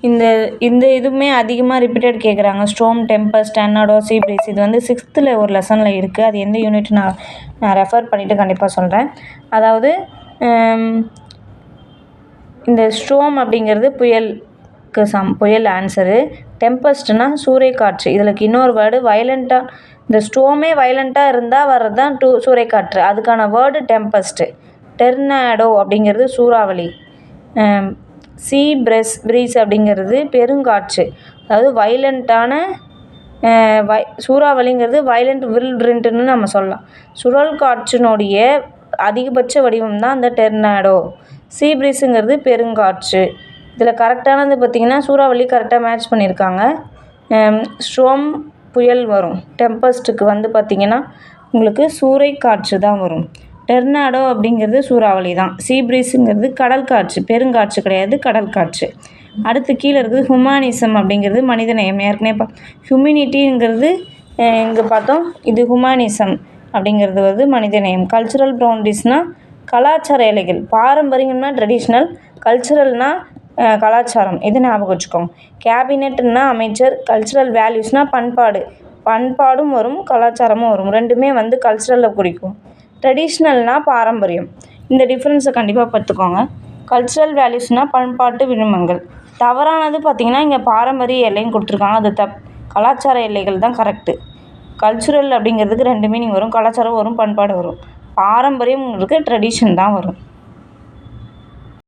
இந்த இந்த இதுவுமே அதிகமாக ரிப்பீட்டட் கேட்குறாங்க. Storm, tempest, tornado, sea breeze. இது வந்து 6th ஒரு லெசனில் இருக்குது. அது எந்த யூனிட் நான் ரெஃபர் பண்ணிவிட்டு கண்டிப்பாக சொல்கிறேன். அதாவது இந்த ஸ்ட்ரோம் அப்படிங்கிறது புயல் ஆன்சரு. டெம்பஸ்ட்னா சூறைக்காற்று. இதில் இன்னொரு வேர்டு வயலண்ட்டாக, இந்த ஸ்ட்ரோமே வயலண்ட்டாக இருந்தால் வர்றது தான் சூறைக்காற்று. அதுக்கான வேர்டு டெம்பஸ்ட்டு. டெர்னாடோ அப்படிங்கிறது சூறாவளி. சீ ப்ரீஸ் அப்படிங்கிறது பெருங்காற்று. அதாவது வயலண்ட்டான சூறாவளிங்கிறது வயலண்ட் வில்ட்ரிண்ட்டுன்னு நம்ம சொல்லலாம். சுழல் காற்றினுடைய அதிகபட்ச வடிவம் தான் அந்த டெர்னாடோ. சீ ப்ரீஸுங்கிறது பெருங்காற்று. இதில் கரெக்டானது பார்த்திங்கன்னா சூறாவளி கரெக்டாக மேட்ச் பண்ணியிருக்காங்க. ஸ்ட்ரோம் புயல் வரும். டெம்பஸ்ட்டுக்கு வந்து பார்த்திங்கன்னா உங்களுக்கு சூறைக்காற்று தான் வரும். டெர்னாடோ அப்படிங்கிறது சூறாவளி தான். சீ ப்ரீஸுங்கிறது கடல் காற்று. பெருங்காற்று கிடையாது, கடல் காற்று. அடுத்து கீழே இருக்குது ஹுமானிசம் அப்படிங்கிறது மனிதநேயம். ஏற்கனவே ஹியூமினிட்டிங்கிறது இங்கே பார்த்தோம். இது ஹுமானிசம் அப்படிங்கிறது வந்து மனிதநேயம். கல்ச்சுரல் பவுண்டரிஸ்னால் கலாச்சார எல்லைகள். பாரம்பரியம்னா ட்ரெடிஷ்னல், கல்ச்சுரல்னால் கலாச்சாரம். இது ஞாபகம் வச்சுக்கோங்க. கேபினெட்னா அமைச்சர், கல்ச்சுரல் வேல்யூஸ்னால் பண்பாடும் வரும், கலாச்சாரமும் வரும். ரெண்டுமே வந்து கல்ச்சுரலில் குறிக்கும். ட்ரெடிஷ்னல்னால் பாரம்பரியம். இந்த டிஃப்ரென்ஸை கண்டிப்பாக பார்த்துக்கோங்க. கல்ச்சுரல் வேல்யூஸ்னால் பண்பாட்டு விழுமங்கள். தவறானது பார்த்திங்கன்னா இங்கே பாரம்பரிய எல்லைன்னு கொடுத்துருக்காங்க. அது கலாச்சார எல்லைகள் தான் கரெக்டு. கல்ச்சுரல் அப்படிங்கிறதுக்கு 2 மீனிங் வரும். கலாச்சாரம் வரும், பண்பாடு வரும். பாரம்பரியம்ங்கிறதுக்கு ட்ரெடிஷன் தான் வரும்.